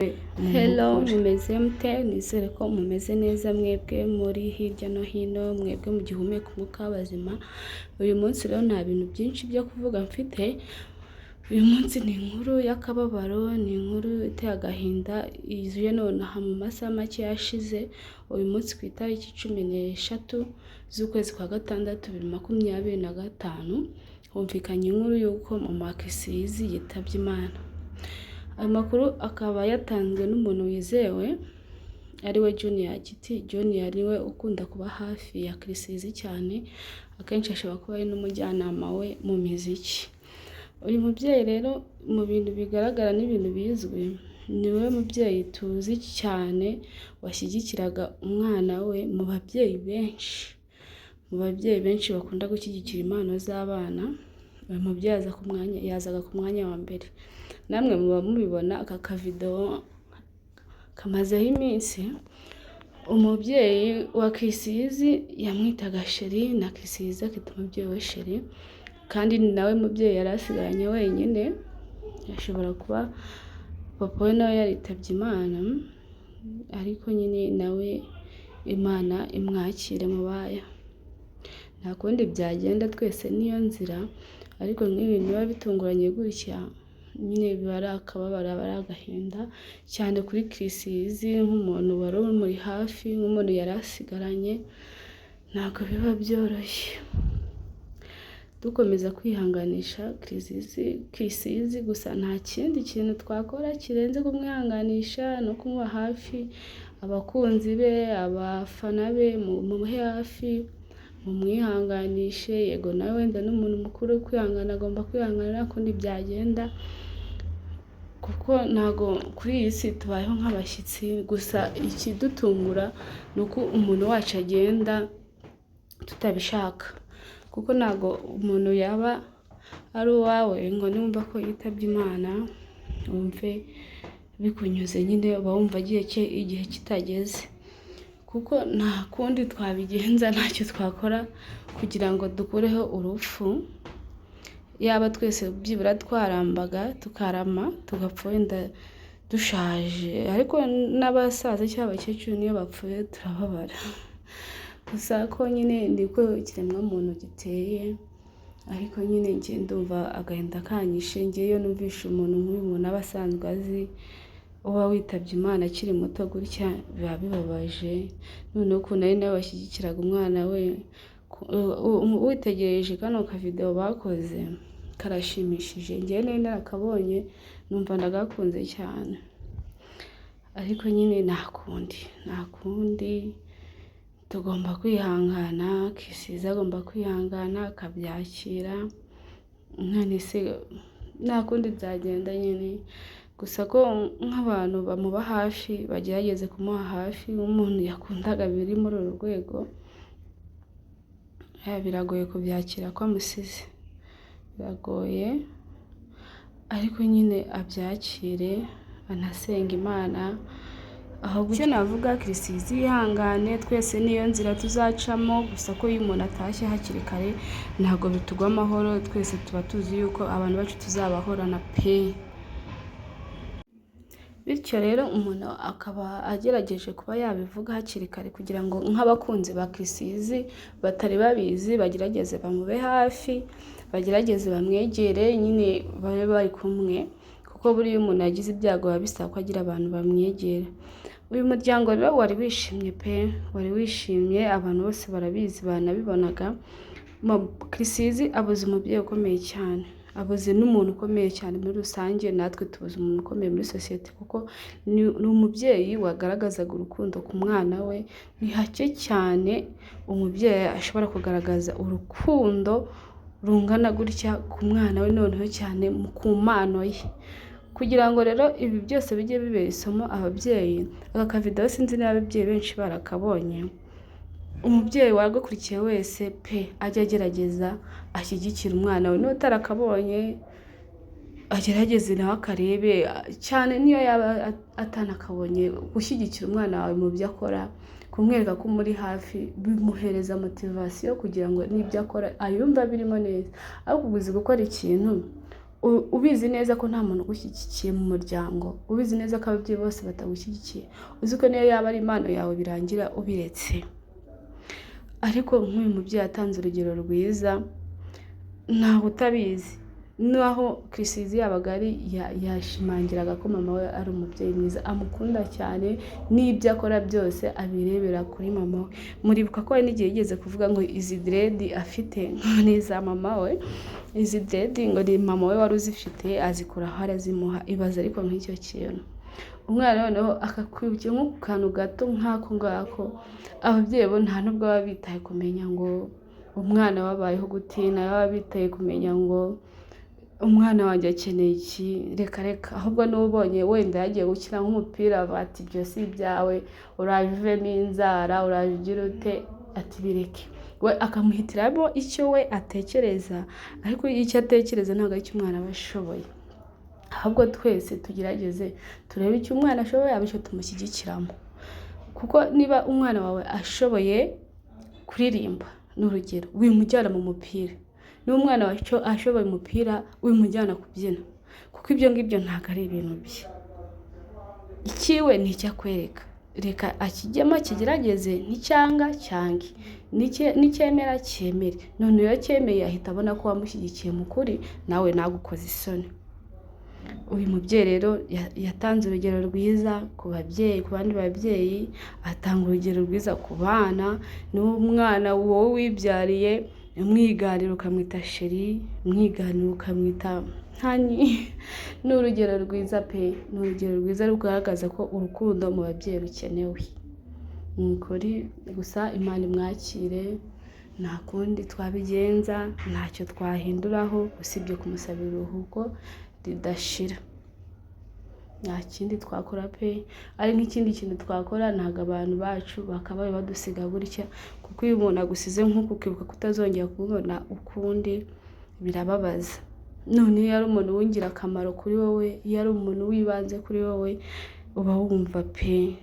Hello, mumeze mute? Nizere ko mumeze neza mwebwe muri hirya no hino, mwebwe mu gihumeka umwuka w'abazima. Uyu munsi rero nta bintu byinshi byo kuvuga mfite. Uyu munsi ni inkuru y'akababaro, ni inkuru iteye agahinda, yuzuye nonaha mu masaha make yashize. Uyu munsi ku itariki 13 z'ukwezi kwa gatandatu 2025 humvikanye inkuru y'uko mama Kisizi yitabye Imana. Ayo makuru akaba yatanzwe n'umuntu wizewe ariwe Junior Giti. Junior niwe ukunda kuba hafi ya Kisizi cyane, akenshi ashobora kuba ari n'umujyanama we mu muziki. Uyu mubyeyi rero mu bintu bigaragara n'ibintu bizwi, niwe mubyeyi tuzi cyane washyigikiraga umwana we mu babyeyi benshi bakunda gushyigikira impano z'abana. Uyu mubyeyi yazaga ku mwanya wa mbere. Namwe muba mubibona aka kavidewo kamazeho iminsi. Umubyeyi wa Kisizi yamwitaga Sheri na Kisizi akita umubyeyi we Sheri, kandi nawe mubyeyi yari asigaranye wenyine. Yashobora kuba papa we nawe yaritabye Imana, ariko nyine nawe Imana imwakire mu baya. Nta kundi byagenda, twese niyo nzira, ariko nk'ibintu biba bitunguranye gutya nyine biba ari akababaro, aba ari agahinda cyane kuri Kisizi nk'umuntu wari umuri hafi, nk'umuntu yari asigaranye. Ntabwo biba byoroshye. Dukomeza kwihanganisha Kisizi, gusa nta kindi kintu twakora kirenze kumwihanganisha no kumuba hafi. Abakunzi be, abafana be, mumuhe hafi, mumwihanganishe. Yego nawe wenda n'umuntu mukuru kwihangana agomba kwihangana, nta kundi byagenda, kuko ntago kuri iyi si tubayeho nk'abashyitsi. Gusa ikidutungura ni uko umuntu wacu agenda tutabishaka, kuko ntago umuntu yaba ari uwawe ngo nimba ko yitabye Imana wumve bikunyuze, nyine uba wumva igihe kitageze, kuko nta kundi twabigenza, ntacyo twakora kugira ngo dukureho urupfu. Yaba twese byibura twarambaga tukarama tugapfa wenda dushaje, ariko n'abasaza cyangwa abakecuru niyo bapfuye turababara. Gusa ko nyine niko ikiremwa muntu giteye, ariko nyine njye ndumva agahinda kanyishe. Ngeyo numvisha umuntu nk'uyu muntu aba asanzwe azi uba witabye Imana akiri muto gutya, biba bibabaje. Noneho ukuntu ari nawe washyigikiraga umwana we, witegereje kano kavidewo bakoze karashimishije. Ngewe nari narakabonye numva ndagakunze cyane, ariko nyine nta kundi tugomba kwihangana. Kisizi agomba kwihangana akabyakira, none se nta kundi byagenda nyine. Gusa ko nk'abantu bamuba hafi bagerageze kumuha hafi, nk'umuntu yakundaga biri muri uru rwego, biragoye kubyakira ko amusize, biragoye, ariko nyine abyakire anasenga Imana. Ahubwo icyo navuga, Kisizi yihangane, twese niyo nzira tuzacamo. Gusa ko iyo umuntu atashye hakiri kare ntabwo bitugwa amahoro. Twese tuba tuzi yuko abantu bacu tuzabahorana pe. Bityo rero umuntu akaba agerageje kuba yabivuga hakiri kare, kugira ngo nk'abakunzi ba Kisizi batari babizi bagerageze bamube hafi, bagerageze bamwegere, nyine babe bari kumwe, kuko buriya umuntu yagize ibyago biba bisaba ko agira abantu bamwegera. Uyu muryango rero wari wishimye pe, wari wishimye, abantu bose barabizi banabibonaga. Kisizi abuze umubyeyi ukomeye cyane, abuze n'umuntu ukomeye cyane muri rusange. Natwe tubuze umuntu ukomeye muri sosiyete, kuko ni umubyeyi wagaragazaga urukundo ku mwana we. Ni hake cyane umubyeyi ashobora kugaragaza urukundo rungana gutya ku mwana we, noneho cyane ku mpano ye. Kugira ngo rero ibi byose bijye bibera isomo ababyeyi, aka kavidewo sinzi niba ababyeyi benshi barakabonye. Umubyeyi wagakurikiye wese pe ajya agerageza ashyigikira umwana we, n'utarakabonye agerageze nawe akarebe cyane, niyo yaba atanakabonye, gushyigikira umwana wawe mu byo akora, kumwereka ko muri hafi, bimuhereza motivasiyo kugira ngo n'ibyo akora ayumva birimo neza. Ariko uzi gukora ikintu ubizi neza ko nta muntu ugushyigikiye mu muryango, ubizi neza ko ababyeyi bose batagushyigikiye, uzi ko niyo yaba ari impano yawe birangira ubiretse. Ariko nk'uyu mubyeyi atanze urugero rwiza, ntawe utabizi, naho Kirisizi yabaga ari yashimangiraga ko mama we ari umubyeyi mwiza, amukunda cyane, n'ibyo akora byose abirebera kuri mama we. Muribuka ko hari n'igihe yigeze kuvuga ngo izi diredi afite n'iza mama we, izi diredi ngo ni mama we wari uzifite, azikuraho arazimuha. Ibaza ariko nk'icyo kintu, umwana noneho akakwibukira nko ku kantu gato nk'ako ngako, ababyeyi bo nta nubwo baba bitaye kumenya ngo umwana wabayeho gutina, baba bitaye kumenya ngo umwana wanjye akeneye iki, reka ahubwo n'ubonye wenda yagiye gukina nk'umupira bati ibyo si ibyawe, uraje uvemo inzara, uraje ugira ute, ati bireke. We akamuhitiramo icyo we atekereza, ariko icyo atekereza ntabwo ari cyo umwana aba ashoboye. Ahubwo twese tugerageze turebe icyo umwana ashoboye, abicyo tumushyigikiramo. Kuko niba umwana wawe ashoboye kuririmba n'urugero, wimujyana mu mupira. Niba umwana wawe ashoboye umupira, wimujyana kubyina, kuko ibyo ngibyo ntabwo ari ibintu bye. Ikiwe ni icyo akwereka, reka akijyemo akigerageze, n'icyanga cyange, n'icyemera cyemere. None iyo cyemeye ahita abona ko wamushyigikiye mu kuri, nawe nagukoze isoni. Uyu mubyeyi rero yatanze urugero rwiza ku babyeyi, ku bandi babyeyi, atanga urugero rwiza ku bana. N'umwana wowe wibyariye, umwiganira ukamwita sheri, umwiganira ukamwita hani. Ni urugero rwiza pe, ni urugero rwiza rugaragaza ko urukundo mu babyeyi rukenewe. Ni ukuri gusa Imana imwakire, nta kundi twabigenza, ntacyo twahinduraho usibye kumusabira uruhuko ridashira. Nta kindi twakora pe, ari nk'ikindi kintu twakora ntabwo abantu bacu bakabaye badusiga gutya, kuko iyo umuntu agusize nk'uko ukibuka kutazongera kumubona ukundi, birababaza. None iyo ari umuntu w'ingirakamaro kuri wowe, iyo ari umuntu wibanze kuri wowe, uba wumva pe